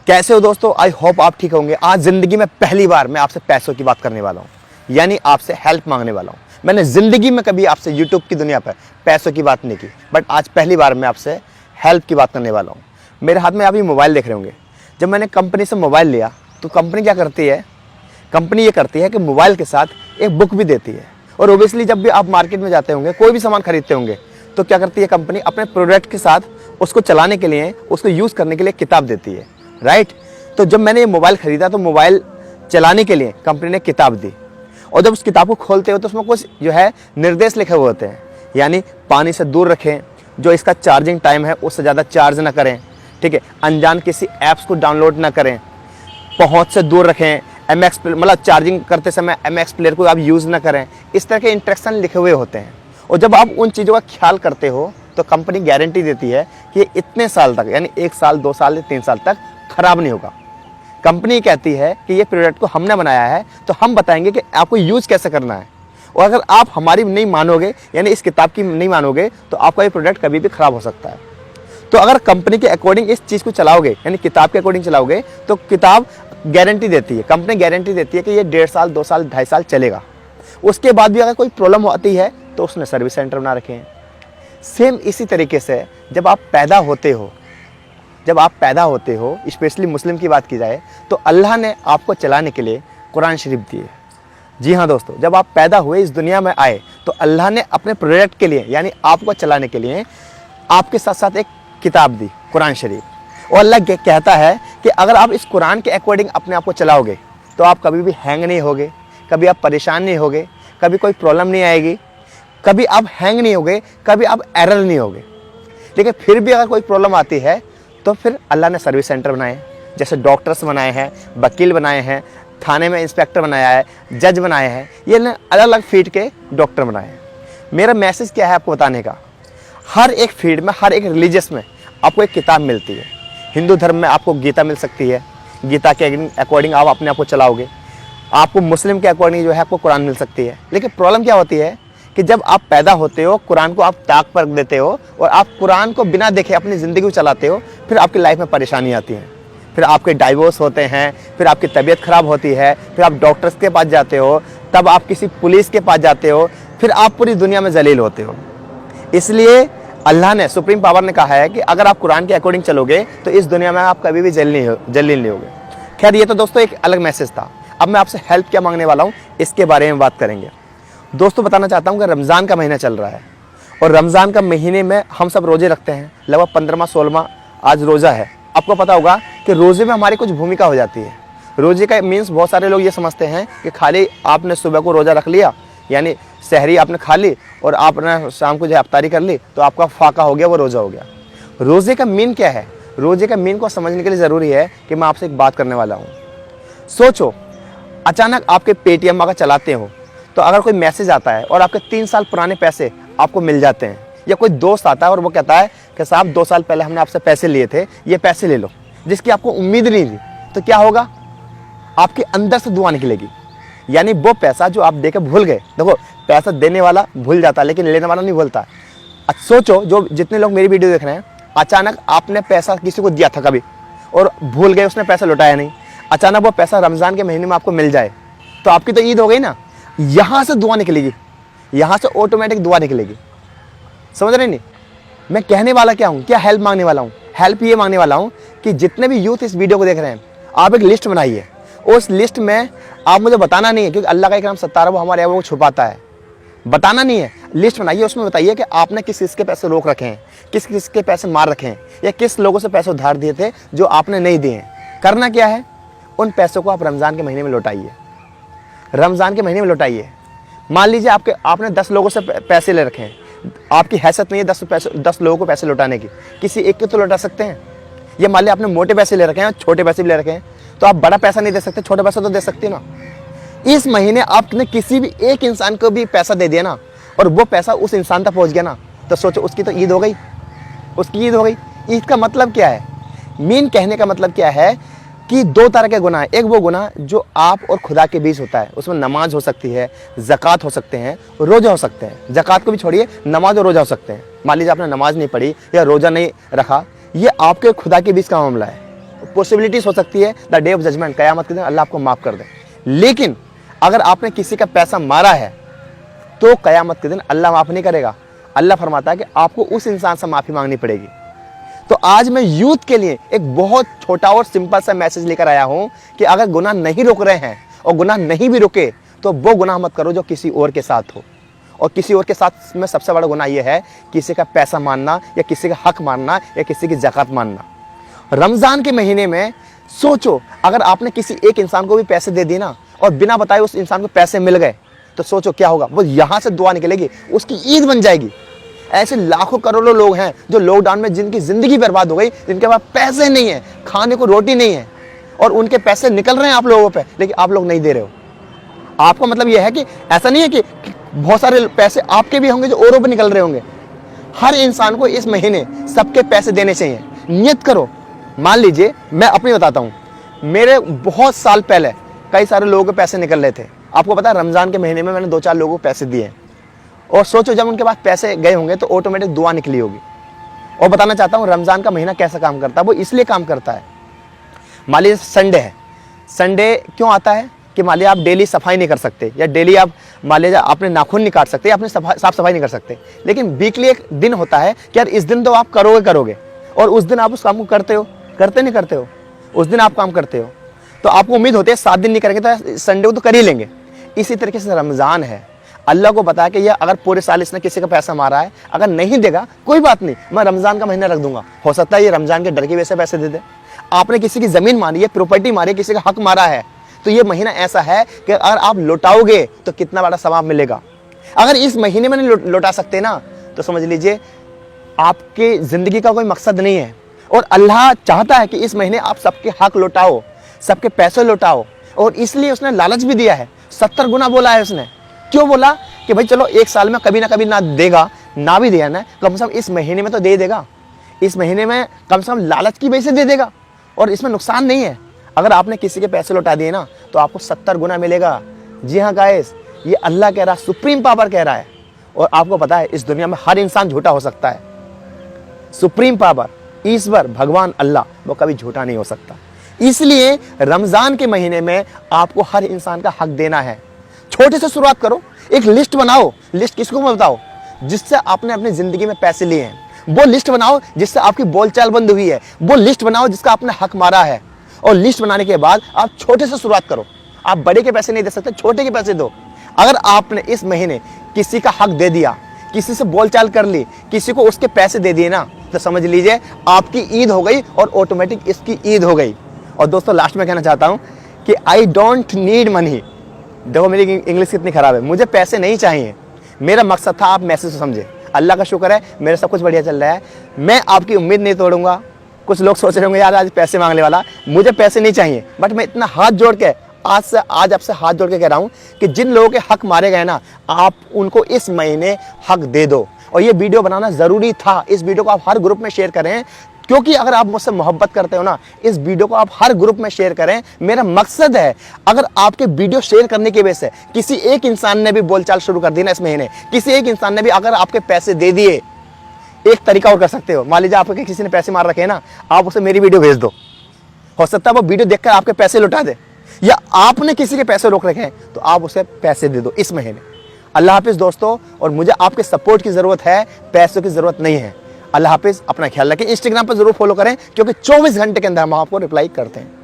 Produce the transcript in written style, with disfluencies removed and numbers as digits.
कैसे हो दोस्तों? आई होप आप ठीक होंगे। आज ज़िंदगी में पहली बार मैं आपसे पैसों की बात करने वाला हूँ, यानी आपसे हेल्प मांगने वाला हूँ। मैंने ज़िंदगी में कभी आपसे यूट्यूब की दुनिया पर पैसों की बात नहीं की, बट आज पहली बार मैं आपसे हेल्प की बात करने वाला हूँ। मेरे हाथ में आप ये मोबाइल देख रहे होंगे। जब मैंने कंपनी से मोबाइल लिया तो कंपनी क्या करती है? कंपनी ये करती है कि मोबाइल के साथ एक बुक भी देती है। और ओबियसली जब भी आप मार्केट में जाते होंगे, कोई भी सामान खरीदते होंगे, तो क्या करती है कंपनी? अपने प्रोडक्ट के साथ उसको चलाने के लिए, उसको यूज़ करने के लिए किताब देती है, राइट? तो जब मैंने ये मोबाइल ख़रीदा तो मोबाइल चलाने के लिए कंपनी ने किताब दी, और जब उस किताब को खोलते हो तो उसमें कुछ जो है निर्देश लिखे हुए होते हैं, यानी पानी से दूर रखें, जो इसका चार्जिंग टाइम है उससे ज़्यादा चार्ज ना करें, ठीक है, अनजान किसी ऐप्स को डाउनलोड ना करें, पहुँच से दूर रखें, MX मतलब चार्जिंग करते समय MX प्लेयर को आप यूज़ ना करें। इस तरह के इंस्ट्रक्शन लिखे हुए होते हैं। और जब आप उन चीज़ों का ख्याल करते हो तो कंपनी गारंटी देती है कि ये इतने साल तक, यानी 1 साल 2 साल 3 साल तक ख़राब नहीं होगा। कंपनी कहती है कि ये प्रोडक्ट को हमने बनाया है तो हम बताएंगे कि आपको यूज़ कैसे करना है। और अगर आप हमारी नहीं मानोगे, यानी इस किताब की नहीं मानोगे, तो आपका ये प्रोडक्ट कभी भी ख़राब हो सकता है। तो अगर कंपनी के अकॉर्डिंग इस चीज़ को चलाओगे, यानी किताब के अकॉर्डिंग चलाओगे, तो किताब गारंटी देती है, कंपनी गारंटी देती है कि ये 1.5 साल 2 साल 2.5 साल चलेगा। उसके बाद भी अगर कोई प्रॉब्लम आती है तो उसने सर्विस सेंटर बना रखे हैं। सेम इसी तरीके से जब आप पैदा होते हो, स्पेशली मुस्लिम की बात की जाए, तो अल्लाह ने आपको चलाने के लिए कुरान शरीफ दी है। जी हाँ दोस्तों, जब आप पैदा हुए, इस दुनिया में आए, तो अल्लाह ने अपने प्रोडक्ट के लिए, यानी आपको चलाने के लिए, आपके साथ साथ एक किताब दी, कुरान शरीफ। और अल्लाह कहता है कि अगर आप इस कुरान के अकॉर्डिंग अपने आप को चलाओगे तो आप कभी भी हैंग नहीं होगे, कभी आप परेशान नहीं होगे, कभी कोई प्रॉब्लम नहीं आएगी, कभी आप हैंग नहीं होगे, कभी आप एरर नहीं होगे। लेकिन फिर भी अगर कोई प्रॉब्लम आती है तो फिर अल्लाह ने सर्विस सेंटर बनाए हैं, जैसे डॉक्टर्स बनाए हैं, वकील बनाए हैं, थाने में इंस्पेक्टर बनाया है, जज बनाए हैं, ये अलग अलग फील्ड के डॉक्टर बनाए हैं। मेरा मैसेज क्या है आपको बताने का? हर एक फील्ड में, हर एक रिलीजियस में आपको एक किताब मिलती है। हिंदू धर्म में आपको गीता मिल सकती है, गीता के अकॉर्डिंग आप अपने आप को चलाओगे। आपको मुस्लिम के अकॉर्डिंग जो है आपको कुरान मिल सकती है। लेकिन प्रॉब्लम क्या होती है कि जब आप पैदा होते हो, कुरान को आप ताक पर देते हो और आप कुरान को बिना देखे अपनी ज़िंदगी को चलाते हो, फिर आपकी लाइफ में परेशानी आती है। फिर आपके डाइवोर्स होते हैं, फिर आपकी तबीयत ख़राब होती है, फिर आप डॉक्टर्स के पास जाते हो, तब आप किसी पुलिस के पास जाते हो, फिर आप पूरी दुनिया में जलील होते हो। इसलिए अल्लाह ने, सुप्रीम पावर ने कहा है कि अगर आप कुरान के अकॉर्डिंग चलोगे तो इस दुनिया में आप कभी भी जलील नहीं होगे। खैर, ये तो दोस्तों एक अलग मैसेज था। अब मैं आपसे हेल्प क्या मांगने वाला हूँ, इसके बारे में बात करेंगे। दोस्तों, बताना चाहता हूँ कि रमज़ान का महीना चल रहा है और रमज़ान का महीने में हम सब रोज़े रखते हैं। लगभग 15वां 16वां आज रोज़ा है। आपको पता होगा कि रोज़े में हमारी कुछ भूमिका हो जाती है। रोज़े का मीन्स बहुत सारे लोग ये समझते हैं कि खाली आपने सुबह को रोज़ा रख लिया, यानी सहरी आपने खा ली और आपने शाम को जो अफ्तारी कर ली, तो आपका फाका हो गया, वो रोज़ा हो गया। रोज़े का मीन क्या है? रोज़े का मीन को समझने के लिए ज़रूरी है कि मैं आपसे एक बात करने वाला हूँ। सोचो, अचानक आपके पेटीएम अगर चलाते हो तो अगर कोई मैसेज आता है और आपके 3 साल पुराने पैसे आपको मिल जाते हैं, या कोई दोस्त आता है और वो कहता है कि साहब 2 साल पहले हमने आपसे पैसे लिए थे, ये पैसे ले लो, जिसकी आपको उम्मीद नहीं थी, तो क्या होगा? आपके अंदर से दुआ निकलेगी। यानी वो पैसा जो आप देके भूल गए, देखो पैसा देने वाला भूल जाता है लेकिन लेने वाला नहीं भूलता। सोचो, जो जितने लोग मेरी वीडियो देख रहे हैं, अचानक आपने पैसा किसी को दिया था कभी और भूल गए, उसने पैसा लौटाया नहीं, अचानक वो पैसा रमज़ान के महीने में आपको मिल जाए, तो आपकी तो ईद हो गई ना। यहाँ से दुआ निकलेगी, यहाँ से ऑटोमेटिक दुआ निकलेगी। समझ रहे नहीं मैं कहने वाला क्या हूँ? क्या हेल्प मांगने वाला हूँ? हेल्प ये मांगने वाला हूँ कि जितने भी यूथ इस वीडियो को देख रहे हैं, आप एक लिस्ट बनाइए। उस लिस्ट में आप मुझे बताना नहीं है, क्योंकि अल्लाह का एक नाम सत्तार, वो हमारे वो छुपाता है, बताना नहीं है। लिस्ट बनाइए, उसमें बताइए कि आपने किस किस के पैसे रोक रखे हैं, किस किस के पैसे मार रखे हैं, या किस लोगों से पैसे उधार दिए थे जो आपने नहीं दिए हैं। करना क्या है? उन पैसों को आप रमज़ान के महीने में लौटाइए। रमज़ान के महीने में लौटाइए। मान लीजिए आपने 10 लोगों से पैसे ले रखे हैं, आपकी हैसियत नहीं है 10 लोगों को पैसे लौटाने की, किसी एक को तो लौटा सकते हैं। ये मान लिया आपने मोटे पैसे ले रखे हैं, छोटे पैसे भी ले रखे हैं, तो आप बड़ा पैसा नहीं दे सकते, छोटा पैसा तो दे सकते ना। इस महीने आपने किसी भी एक इंसान को भी पैसा दे दिया ना, और वो पैसा उस इंसान तक पहुंच गया ना, तो सोचो उसकी तो ईद हो गई, उसकी ईद हो गई। ईद का मतलब क्या है? मीन कहने का मतलब क्या है कि 2 तरह के गुनाह है। एक वो गुनाह जो आप और खुदा के बीच होता है, उसमें नमाज हो सकती है, ज़कात हो सकते हैं, रोज़ा हो सकते हैं। ज़कात को भी छोड़िए, नमाज और रोज़ा हो सकते हैं। मान लीजिए आपने नमाज नहीं पढ़ी या रोज़ा नहीं रखा, ये आपके खुदा के बीच का मामला है। पॉसिबिलिटीज हो सकती है द डे ऑफ जजमेंट, कयामत के दिन अल्लाह आपको माफ कर दे। लेकिन अगर आपने किसी का पैसा मारा है तो कयामत के दिन अल्लाह माफ नहीं करेगा। अल्लाह फरमाता है कि आपको उस इंसान से माफी मांगनी पड़ेगी। तो आज मैं यूथ के लिए एक बहुत छोटा और सिंपल सा मैसेज लेकर आया हूं कि अगर गुनाह नहीं रोक रहे हैं और गुनाह नहीं भी रुके तो वो गुनाह मत करो जो किसी और के साथ हो। और किसी और के साथ में सबसे बड़ा गुनाह यह है किसी का पैसा मानना या किसी का हक मानना या किसी की ज़कात मानना। रमज़ान के महीने में सोचो, अगर आपने किसी एक इंसान को भी पैसे दे दिए ना और बिना बताए उस इंसान को पैसे मिल गए तो सोचो क्या होगा। वो यहाँ से दुआ निकलेगी, उसकी ईद बन जाएगी। ऐसे लाखों करोड़ों लोग हैं जो लॉकडाउन में जिनकी ज़िंदगी बर्बाद हो गई, जिनके पास पैसे नहीं है, खाने को रोटी नहीं है और उनके पैसे निकल रहे हैं आप लोगों पे, लेकिन आप लोग नहीं दे रहे हो। आपका मतलब यह है कि ऐसा नहीं है कि बहुत सारे पैसे आपके भी होंगे जो औरों पे निकल रहे होंगे। हर इंसान को इस महीने सबके पैसे देने चाहिए। नियत करो। मान लीजिए मैं अपनी बताता हूँ, मेरे बहुत साल पहले कई सारे लोगों के पैसे निकल रहे थे। आपको पता है रमज़ान के महीने में मैंने 2-4 लोगों को पैसे दिए और सोचो जब उनके पास पैसे गए होंगे तो ऑटोमेटिक दुआ निकली होगी। और बताना चाहता हूँ रमज़ान का महीना कैसा काम करता है। वो इसलिए काम करता है, मान लीजिए संडे है, संडे क्यों आता है कि मान लीजिए आप डेली सफाई नहीं कर सकते या डेली आप मान लीजिए आपने नाखून नहीं काट सकते, आपने साफ सफाई नहीं कर सकते, लेकिन वीकली एक दिन होता है कि यार इस दिन तो आप करोगे और उस दिन आप उस काम को करते हो, करते नहीं करते हो, उस दिन आप काम करते हो। तो आपको उम्मीद होती है 7 दिन नहीं करेंगे तो संडे को तो कर ही लेंगे। इसी तरीके से रमज़ान है। अल्लाह को बताया कि यह अगर पूरे साल इसने किसी का पैसा मारा है, अगर नहीं देगा कोई बात नहीं, मैं रमज़ान का महीना रख दूंगा। हो सकता है ये रमज़ान के डर की वजह से पैसे दे दे। आपने किसी की ज़मीन मारी है, प्रॉपर्टी मारी है, किसी का हक मारा है, तो ये महीना ऐसा है कि अगर आप लौटाओगे तो कितना बड़ा सवाब मिलेगा। अगर इस महीने में नहीं लौटा सकते ना तो समझ लीजिए आपकी ज़िंदगी का कोई मकसद नहीं है। और अल्लाह चाहता है कि इस महीने आप सबके हक लौटाओ, सबके पैसे लौटाओ, और इसलिए उसने लालच भी दिया है। 70 गुना बोला है उसने। क्यों बोला कि भाई चलो एक साल में कभी ना कभी ना देगा, ना भी दिया ना, कम से कम इस महीने में तो दे देगा। इस महीने में कम से कम लालच की वजह से दे देगा और इसमें नुकसान नहीं है। अगर आपने किसी के पैसे लौटा दिए ना तो आपको 70 गुना मिलेगा। जी हाँ गाइस, ये अल्लाह कह रहा है, सुप्रीम पावर कह रहा है। और आपको पता है इस दुनिया में हर इंसान झूठा हो सकता है। सुप्रीम पावर, ईश्वर, भगवान अल्लाह, वो कभी झूठा नहीं हो सकता। इसलिए रमज़ान के महीने में आपको हर इंसान का हक देना है। छोटे से शुरुआत करो, एक लिस्ट बनाओ। लिस्ट किसको बताओ? जिससे आपने अपनी जिंदगी में पैसे लिए हैं। वो लिस्ट बनाओ जिससे आपकी बोलचाल बंद हुई है। वो लिस्ट बनाओ जिसका आपने हक मारा है। और लिस्ट बनाने के बाद आप छोटे से शुरुआत करो। आप बड़े के पैसे नहीं दे सकते, छोटे के पैसे दो। अगर आपने इस महीने किसी का हक दे दिया, किसी से बोलचाल कर ली, किसी को उसके पैसे दे दिए ना, तो समझ लीजिए आपकी ईद हो गई और ऑटोमेटिक इसकी ईद हो गई। और दोस्तों लास्ट में कहना चाहता हूं कि आई डोंट नीड मनी। देखो मेरी इंग्लिश कितनी खराब है, मुझे पैसे नहीं चाहिए। मेरा मकसद था आप मैसेज को समझे। अल्लाह का शुक्र है मेरा सब कुछ बढ़िया चल रहा है। मैं आपकी उम्मीद नहीं तोड़ूंगा। कुछ लोग सोच रहे होंगे यार आज पैसे मांगने वाला, मुझे पैसे नहीं चाहिए। बट मैं इतना हाथ जोड़ के आज आपसे हाथ जोड़ के कह रहा हूं कि जिन लोगों के हक मारे गए ना, आप उनको इस महीने हक दे दो। और ये वीडियो बनाना ज़रूरी था। इस वीडियो को आप हर ग्रुप में शेयर करें, क्योंकि अगर आप मुझसे मोहब्बत करते हो ना, इस वीडियो को आप हर ग्रुप में शेयर करें। मेरा मकसद है अगर आपके वीडियो शेयर करने की वजह से किसी एक इंसान ने भी बोलचाल शुरू कर दी ना इस महीने, किसी एक इंसान ने भी अगर आपके पैसे दे दिए, एक तरीका और कर सकते हो। मान लीजिए आपको किसी ने पैसे मार रखे हैं ना, आप उसे मेरी वीडियो भेज दो। हो सकता है वो वीडियो देखकर आपके पैसे लौटा दे, या आपने किसी के पैसे रोक रखे हैं तो आप उसे पैसे दे दो इस महीने। अल्लाह हाफिज़ दोस्तों, और मुझे आपके सपोर्ट की ज़रूरत है, पैसों की ज़रूरत नहीं है। अल्लाह हाफिज़, अपना ख्याल रखें। इंस्टाग्राम पर जरूर फॉलो करें क्योंकि 24 घंटे के अंदर हम आपको रिप्लाई करते हैं।